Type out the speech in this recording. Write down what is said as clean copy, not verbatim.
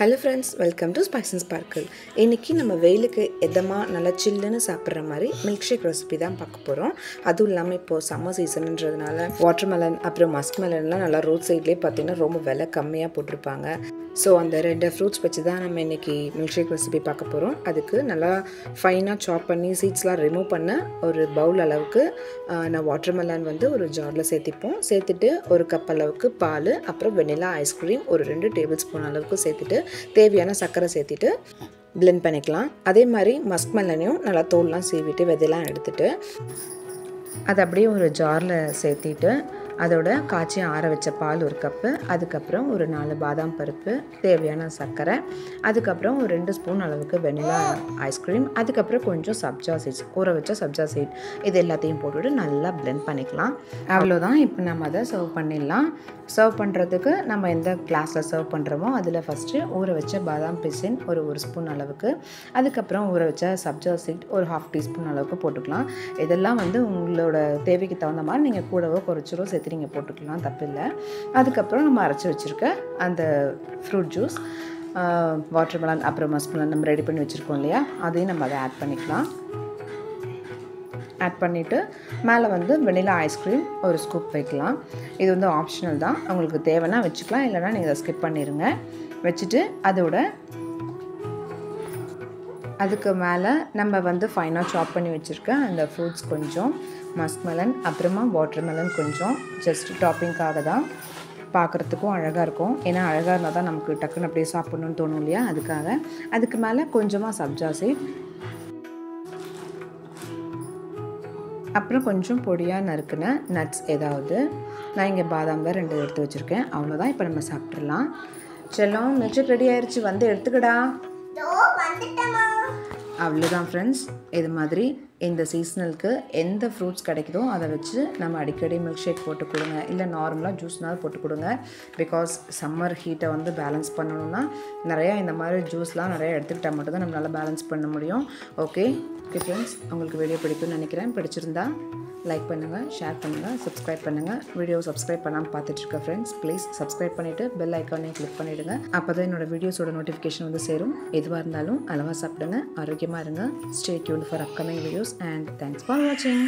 Hello friends, welcome to Spice and Sparkle. இன்னைக்கு நம்ம வெயிலுக்கு எதமா நல்ல சில்லுன்னு சாப்பிட்ற மாதிரி மில்க் ஷேக் ரெசிபி தான் பார்க்க போகிறோம். அதுவும் இல்லாமல் இப்போது சம்மர் சீசன்ன்றதுனால வாட்டர்மெலன் அப்புறம் மஸ்க் மெலன்லாம் நல்லா ரோட் சைட்லேயே பார்த்தீங்கன்னா ரொம்ப விலை கம்மியாக போட்டிருப்பாங்க. ஸோ அந்த ரெண்டு ஃப்ரூட்ஸ் வச்சு தான் நம்ம இன்றைக்கி மில்க் ஷேக் ரெசிபி பார்க்க போகிறோம். அதுக்கு நல்லா ஃபைனாக சாப் பண்ணி சீட்ஸ்லாம் ரிமூவ் பண்ண ஒரு பவுல் அளவுக்கு நான் வாட்டர்மெலன் வந்து ஒரு ஜாரில் சேர்த்துட்டு ஒரு கப் அளவுக்கு பால் அப்புறம் வெனிலா ஐஸ்கிரீம் ஒரு 2 டேபிள் ஸ்பூன் அளவுக்கு சேர்த்துட்டு தேவையான சர்க்கரை சேர்த்துட்டு பிளெண்ட் பண்ணிக்கலாம். அதே மாதிரி மஸ்க் மெலனையும் நல்லா தோல்லாம் சீவிட்டு விதையெல்லாம் எடுத்துட்டு அதை அப்படியே ஒரு ஜாரில் சேர்த்திட்டு அதோட காய்ச்சி ஆற வச்ச பால் ஒரு கப்பு, அதுக்கப்புறம் ஒரு 4 பாதாம் பருப்பு, தேவையான சர்க்கரை, அதுக்கப்புறம் ஒரு 2 ஸ்பூன் அளவுக்கு வெனிலா ஐஸ்கிரீம், அதுக்கப்புறம் கொஞ்சம் சப்ஜா சீட்ஸ் ஊற வச்ச சப்ஜா சீட் இது எல்லாத்தையும் போட்டுவிட்டு நல்லா பிளெண்ட் பண்ணிக்கலாம். அவ்வளோதான். இப்போ நம்ம அதை சர்வ் பண்ணிடலாம். சர்வ் பண்ணுறதுக்கு நம்ம எந்த கிளாஸில் சர்வ் பண்ணுறோமோ அதில் ஃபஸ்ட்டு ஊற வச்ச பாதாம் பிசின் ஒரு ஸ்பூன் அளவுக்கு, அதுக்கப்புறம் ஊற வச்ச சப்ஜா சீட் ஒரு 1/2 டீஸ்பூன் அளவுக்கு போட்டுக்கலாம். இதெல்லாம் வந்து உங்களோட தேவைக்கு தகுந்த மாதிரி நீங்கள் கூடவோ குறைச்சலோ சேர்த்து நீங்கள் போட்டுக்கலாம், தப்பில்லை. அதுக்கப்புறம் நம்ம அரைச்சி வச்சுருக்க அந்த ஃப்ரூட் ஜூஸ் வாட்டர்மெலன் அப்புறம் மஸ்க் மெலன் நம்ம ரெடி பண்ணி வச்சுருக்கோம் இல்லையா, அதையும் நம்ம அதை ஆட் பண்ணிக்கலாம். ஆட் பண்ணிவிட்டு மேலே வந்து வெனிலா ஐஸ்கிரீம் ஒரு ஸ்கூப் வைக்கலாம். இது வந்து ஆப்ஷனல் தான், உங்களுக்கு தேவைன்னா வச்சுக்கலாம், இல்லைனா நீங்கள் அதை ஸ்கிப் பண்ணிடுங்க. வச்சுட்டு அதுக்கு மேலே நம்ம வந்து ஃபைனாக சாப் பண்ணி வச்சுருக்க அந்த ஃப்ரூட்ஸ் கொஞ்சம், மஸ்க் மெலன் அப்புறமா வாட்டர்மெலன் கொஞ்சம், ஜஸ்ட் டாப்பிங்காக தான், பார்க்குறதுக்கும் அழகாக இருக்கும். ஏன்னா அழகாக இருந்தால் தான் நமக்கு டக்குன்னு அப்படியே சாப்பிட்ணுன்னு தோணும் இல்லையா, அதுக்காக. அதுக்கு மேலே கொஞ்சமாக சப்ஜா சீட், அப்புறம் கொஞ்சம் பொடியாக நறுக்குன நட்ஸ் ஏதாவது. நான் இங்கே பாதாம் தான் 2 எடுத்து வச்சுருக்கேன். அவ்வளோதான். இப்போ நம்ம சாப்பிட்றலாம். செல்லம், மில்க் ஷேக் ரெடி ஆயிடுச்சு, வந்து எடுத்துக்கடா. அவ்வளோதான் ஃப்ரெண்ட்ஸ். இது மாதிரி இந்த சீசனலுக்கு எந்த ஃப்ரூட்ஸ் கிடைக்குதோ அதை வச்சு நம்ம அடிக்கடி மில்க் ஷேக் போட்டு கொடுங்க, இல்லை நார்மலாக ஜூஸ்னாலும் போட்டு கொடுங்க. பிகாஸ் சம்மர் ஹீட்டை வந்து பேலன்ஸ் பண்ணணுன்னா நிறையா இந்த மாதிரி ஜூஸ்லாம் நிறையா எடுத்துக்கிட்டால் மட்டும்தான் நம்மளால் பேலன்ஸ் பண்ண முடியும். ஓகே ஃப்ரெண்ட்ஸ், உங்களுக்கு வீடியோ பிடிக்கும்னு நினைக்கிறேன். பிடிச்சிருந்தா லைக் பண்ணுங்கள், ஷேர் பண்ணுங்கள், சப்ஸ்கிரைப் பண்ணுங்கள். வீடியோ சப்ஸ்கிரைப் பண்ணாமல் பார்த்துட்ருக்க ஃப்ரெண்ட்ஸ் ப்ளீஸ் சப்ஸ்கிரைப் பண்ணிவிட்டு பெல் ஐக்கானே கிளிக் பண்ணிவிடுங்க. அப்போ தான் என்னோடய வீடியோஸோட நோட்டிஃபிகேஷன் வந்து சேரும். எதுவாக இருந்தாலும் அளவாக சாப்பிடுங்க, ஆரோக்கியமாக இருங்க. Stay tuned for upcoming videos and thanks for watching.